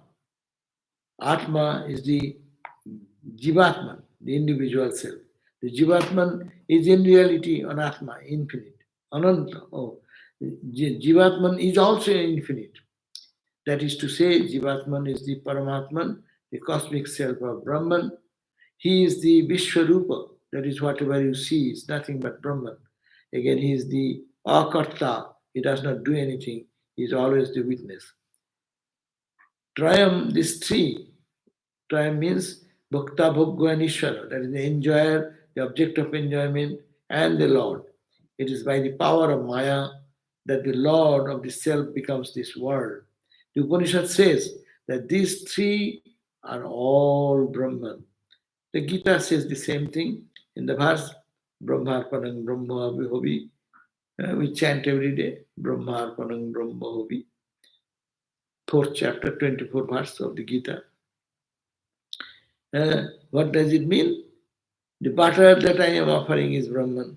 Atma is the Jivatman, the individual self. The Jivatman is in reality Anatma, infinite. Ananta. Oh, Jivatman is also infinite. That is to say, Jivatman is the Paramatman, the cosmic self of Brahman. He is the Vishwarupa, that is whatever you see is nothing but Brahman. Again, he is the Akarta, he does not do anything, he is always the witness. Trayam, this three, Trayam means Bhakta, Bhogga and Ishvara, that is the enjoyer, the object of enjoyment, and the Lord. It is by the power of Maya that the Lord of the self becomes this world. The Upanishad says that these three are all Brahman. The Gita says the same thing in the verse Brahmarpanang Brahma Vihobi. We chant every day Brahmarpanang Brahma Hobi. 4th chapter, 24th verse of the Gita. What does it mean? The butter that I am offering is Brahman.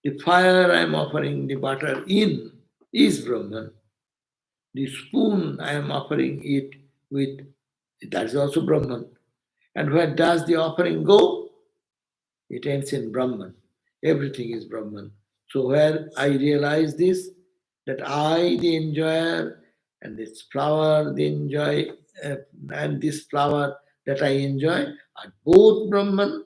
The fire I am offering the butter in is Brahman. The spoon I am offering it with, that is also Brahman. And where does the offering go? It ends in Brahman. Everything is Brahman. So where I realize this, that I, the enjoyer, and this flower, the enjoy, and this flower that I enjoy are both Brahman,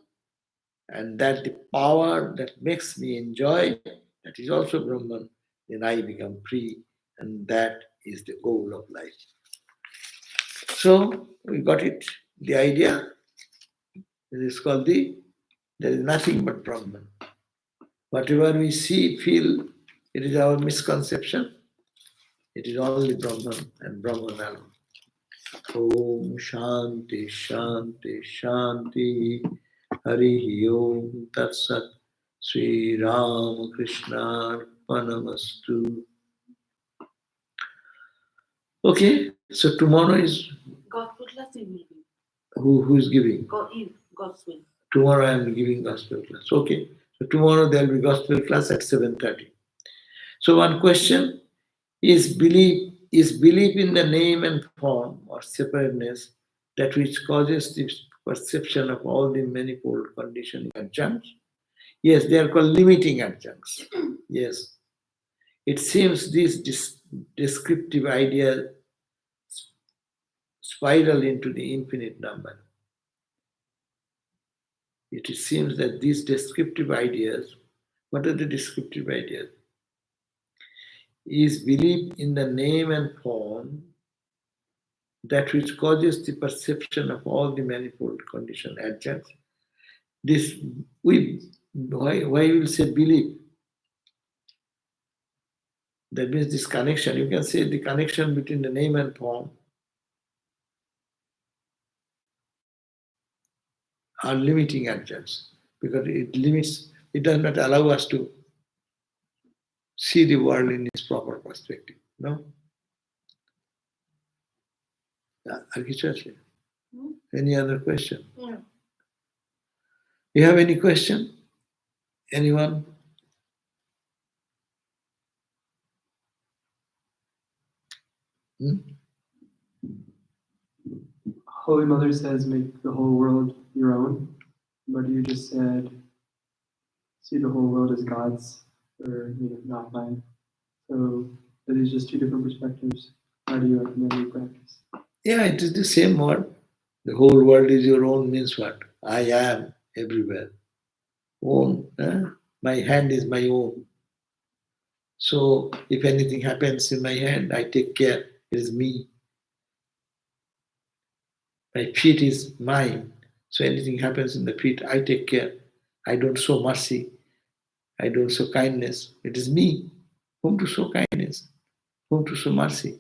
and that the power that makes me enjoy, that is also Brahman, then I become free, and that is the goal of life. So we got it, the idea. It is called there is nothing but Brahman. Whatever we see, feel, it is our misconception. It is only Brahman and Brahman alone. Om Shanti Shanti Shanti Hari Om Tat Sat Sri Ram Krishna Arpanamastu. Okay, so tomorrow is
Gospel class in meeting.
who is giving?
Gospel.
Tomorrow I am giving gospel class. Okay, so tomorrow there will be gospel class at 7:30. So one question is belief in the name and form or separateness that which causes the perception of all the manifold conditioning adjuncts? Yes, they are called limiting adjuncts. Yes. It seems these descriptive ideas spiral into the infinite number. It seems that these descriptive ideas, what are the descriptive ideas? Is belief in the name and form that which causes the perception of all the manifold condition adjuncts. This why we will say belief? That means this connection. You can say the connection between the name and form are limiting adjuncts because it limits, it does not allow us to see the world in its proper perspective. No? আর কিছু আছে? Any other question?
No.
You have any question? Anyone? Hmm?
Holy Mother says make the whole world your own, but you just said see the whole world as God's, or not mine. So that is just two different perspectives. How do you recommend we practice?
Yeah, it is the same word. The whole world is your own means what? I am everywhere. Own. My hand is my own. So if anything happens in my hand, I take care. It is me. My feet is mine. So anything happens in the feet, I take care. I don't show mercy. I don't show kindness. It is me. Whom to show kindness? Whom to show mercy?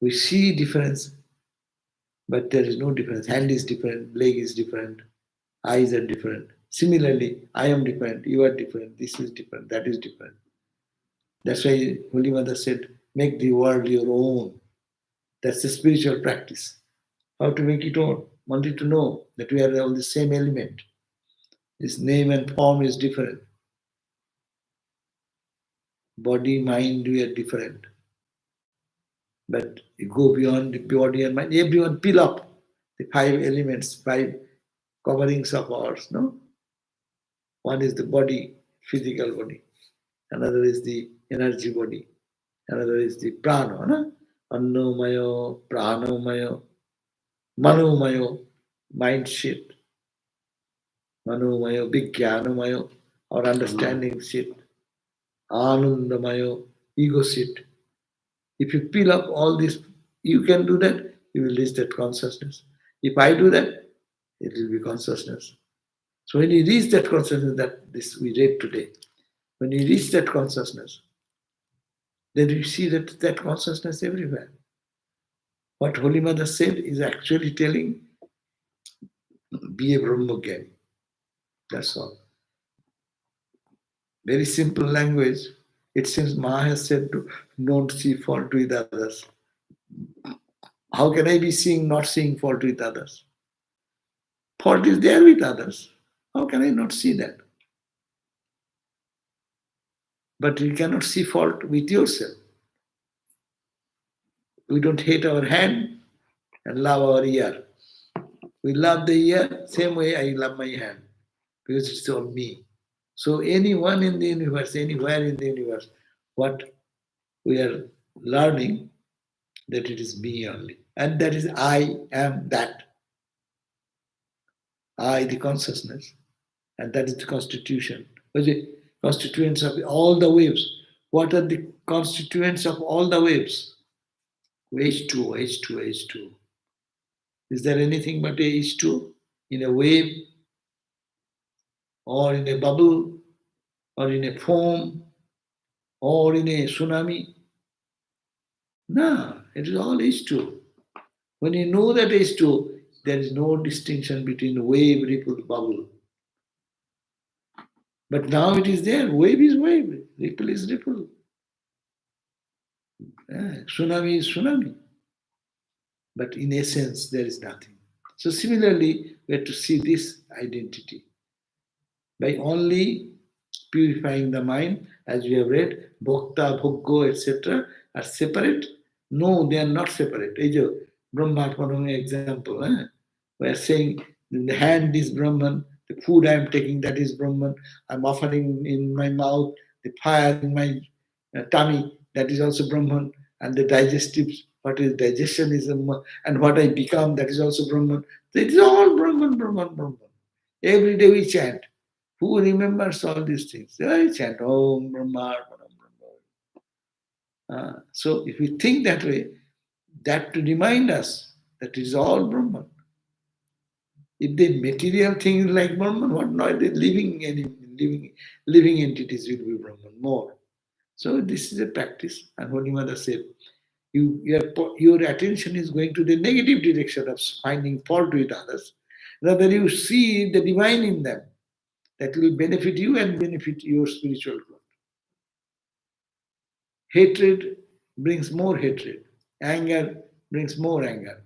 We see difference, but there is no difference. Hand is different, leg is different, eyes are different. Similarly, I am different, you are different, this is different, that is different. That's why Holy Mother said, make the world your own. That's the spiritual practice. How to make it own? Wanted to know that we are all the same element. This name and form is different. Body, mind, we are different. But you go beyond the body and mind. Everyone peel up the five elements, five coverings of ours, no? One is the body, physical body. Another is the energy body. Another is the prana, no? Annomayo, pranomayo, manomayo, mind shit. Manomayo, vijnanomayo, or understanding shit. Anandamayo, ego shit. If you peel up all this, you can do that, you will reach that consciousness. If I do that, it will be consciousness. So when you reach that consciousness that this we read today, when you reach that consciousness, then you see that consciousness everywhere. What Holy Mother said is actually telling, be a Brahmagyan. That's all. Very simple language. It seems Ma has said to don't see fault with others. How can I be seeing, not seeing fault with others? Fault is there with others. How can I not see that? But you cannot see fault with yourself. We don't hate our hand and love our ear. We love the ear, same way I love my hand, because it's all me. So anyone in the universe, anywhere in the universe, what we are learning, that it is me only. And that is I am that. I, the consciousness. And that is the constitution. What is the constituents of all the waves? What are the constituents of all the waves? H2O, H2O, H2O. Is there anything but H2O in a wave or in a bubble or in a foam or in a tsunami? No, it is all H2O. When you know that H2O, there is no distinction between wave, ripple, bubble. But now it is there. Wave is wave, ripple is ripple. Tsunami is tsunami. But in essence, there is nothing. So similarly, we have to see this identity. By only purifying the mind, as we have read, bhokta, bhoggo, etc., are separate. No, they are not separate. As a Brahmatmanam example, we are saying the hand is Brahman, the food I am taking, that is Brahman, I'm offering in my mouth, the fire in my tummy, that is also Brahman, and the digestive, what is digestion is, and what I become, that is also Brahman. So it is all Brahman, Brahman, Brahman. Every day we chant. Who remembers all these things? I chant Om Brahma Param Brahma. So if we think that way, that to remind us that it is all Brahman. If the material thing is like Brahman, what not the living entities will be Brahman more. So this is a practice. And Holy Mother said, your attention is going to the negative direction of finding fault with others. Rather, you see the divine in them. That will benefit you and benefit your spiritual growth. Hatred brings more hatred. Anger brings more anger.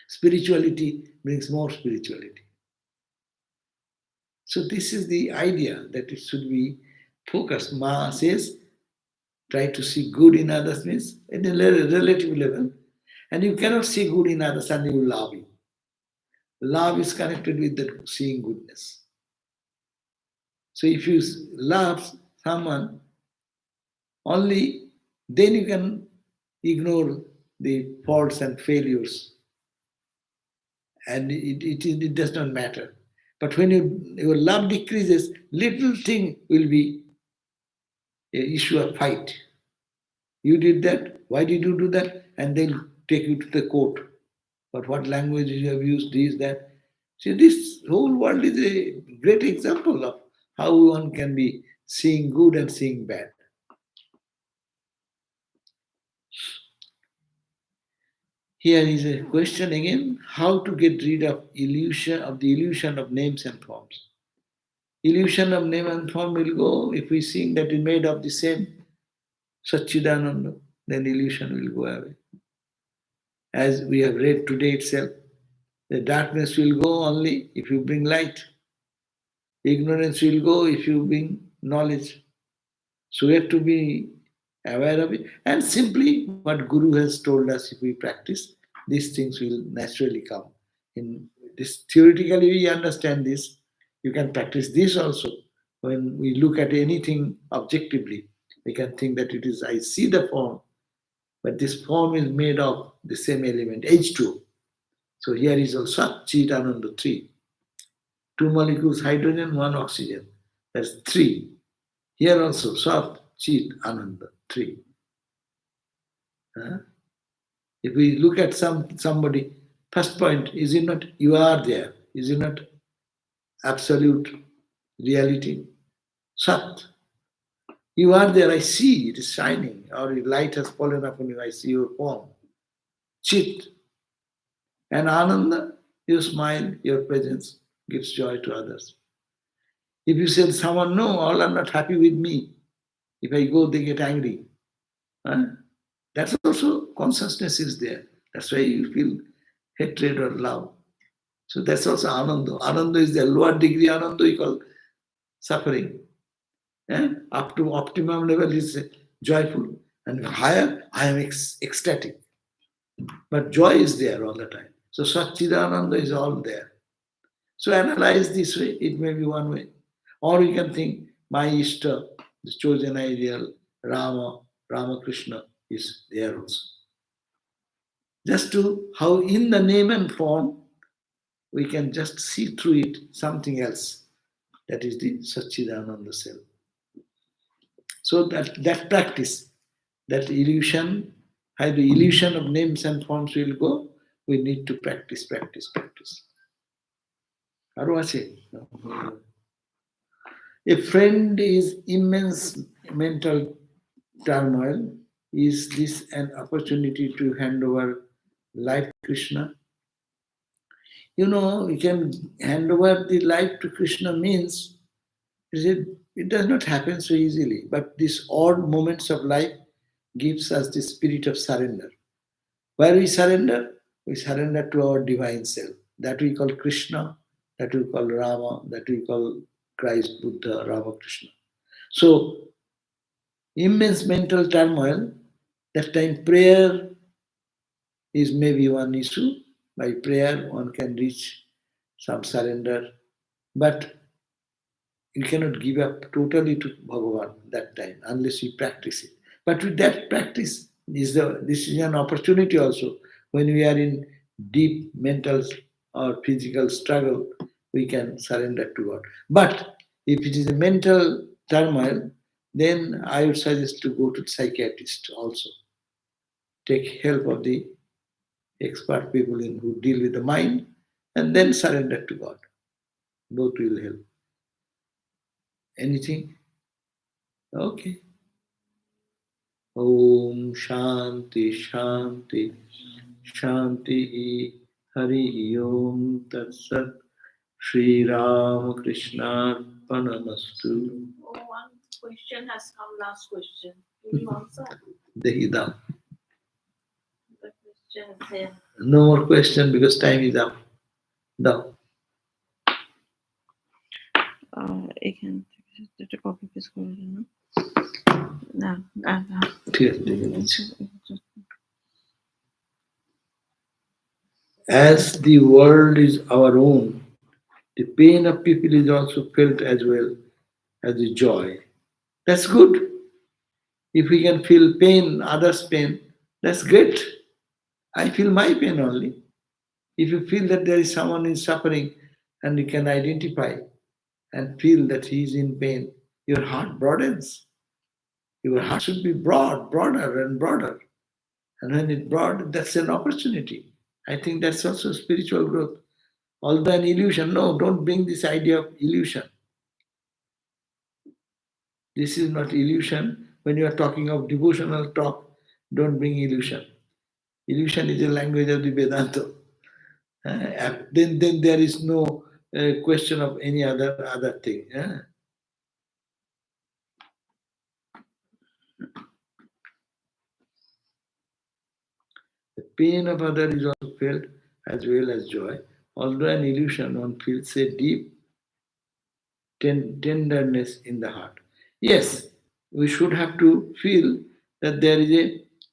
Spirituality brings more spirituality. So this is the idea that it should be focused. Ma says, try to see good in others means at a relative level. And you cannot see good in others and you love it. Love is connected with the seeing goodness. So if you love someone, only then you can ignore the faults and failures, and it does not matter. But when your love decreases, little thing will be an issue of fight. You did that, why did you do that? And they'll take you to the court. But what language you have used, this, that. See, this whole world is a great example of how one can be seeing good and seeing bad. Here is a question again: how to get rid of the illusion of names and forms. Illusion of name and form will go if we see that it made of the same Satchidananda, then illusion will go away. As we have read today itself, the darkness will go only if you bring light. Ignorance will go if you bring knowledge. So we have to be aware of it. And simply what Guru has told us, if we practice, these things will naturally come. In this theoretically we understand this. You can practice this also. When we look at anything objectively, we can think that it is, I see the form, but this form is made of the same element, H2. So here is also Sat, Chit, Ananda, 3. 2 molecules hydrogen, 1 oxygen. That's 3. Here also Sat, Chit, Ananda, 3. Huh? If we look at somebody, first point, is it not you are there? Is it not absolute reality? Sat. You are there, I see, it is shining, or light has fallen upon you, I see your form. Chit. And Ananda, you smile, your presence gives joy to others. If you say someone, no, all are not happy with me. If I go, they get angry. Huh? That's also consciousness is there. That's why you feel hatred or love. So that's also Ananda. Ananda is the lower degree Ananda we call suffering. Up to optimum level is joyful. And higher, I am ecstatic. But joy is there all the time. So Satchidananda is all there. So analyze this way, it may be one way. Or you can think, my Ishta, the chosen ideal, Ramakrishna is there also. Just to how in the name and form, we can just see through it something else. That is the Satchidananda self. So that practice, that illusion, how the illusion of names and forms will go, we need to practice. Aru ache? A friend is immense mental turmoil. Is this an opportunity to hand over life to Krishna? You know, we can hand over the life to Krishna means it does not happen so easily. But these odd moments of life gives us the spirit of surrender. Where we surrender? We surrender to our divine self. That we call Krishna, that we call Rama, that we call Christ, Buddha, Ramakrishna. So, immense mental turmoil, that time prayer is maybe one issue. By prayer, one can reach some surrender. But you cannot give up totally to Bhagavan that time unless you practice it. But with that practice, this is an opportunity also. When we are in deep mental or physical struggle, we can surrender to God. But if it is a mental turmoil, then I would suggest to go to the psychiatrist also. Take help of the expert people who deal with the mind, and then surrender to God. Both will help. Anything? Okay. Om Shanti Shanti Shanti. Hari Om Tat Sat. Shri Ram Krishna Panamastu.
Oh, one question has come, last question. Will you answer?
Dehidam.
The question is there.
No more question because time is up. Now,
এখান থেকে একটা copy paste করে দিন না না না
ঠিক আছে, দেখে নিচ্ছি। As the world is our own, the pain of people is also felt as well as the joy. That's good. If we can feel pain, others' pain, that's great. I feel my pain only. If you feel that there is someone who is suffering and you can identify and feel that he is in pain, your heart broadens. Your heart should be broad, broader and broader. And when it broad, that's an opportunity. I think that's also spiritual growth. Although an illusion, no, don't bring this idea of illusion. This is not illusion. When you are talking of devotional talk, don't bring illusion. Illusion is a language of the Vedanta. Then there is no question of any other thing. The pain of others is also felt as well as joy. Although an illusion, one feels a deep tenderness in the heart. Yes, we should have to feel that there is a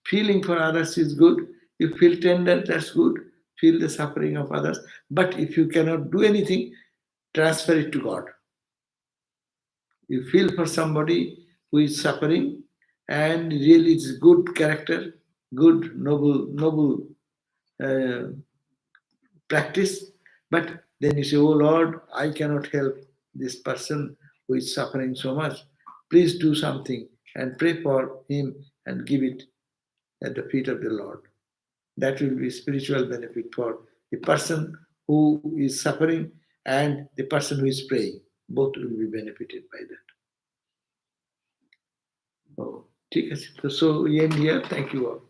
feeling for others is good. You feel tender, that's good. Feel the suffering of others. But if you cannot do anything, transfer it to God. You feel for somebody who is suffering and really it's good character, good, noble uh, practice, but then you say, oh Lord, I cannot help this person who is suffering so much. Please do something and pray for him and give it at the feet of the Lord. That will be spiritual benefit for the person who is suffering and the person who is praying. Both will be benefited by that. Oh, ঠিক আছে. So we end here. Thank you all.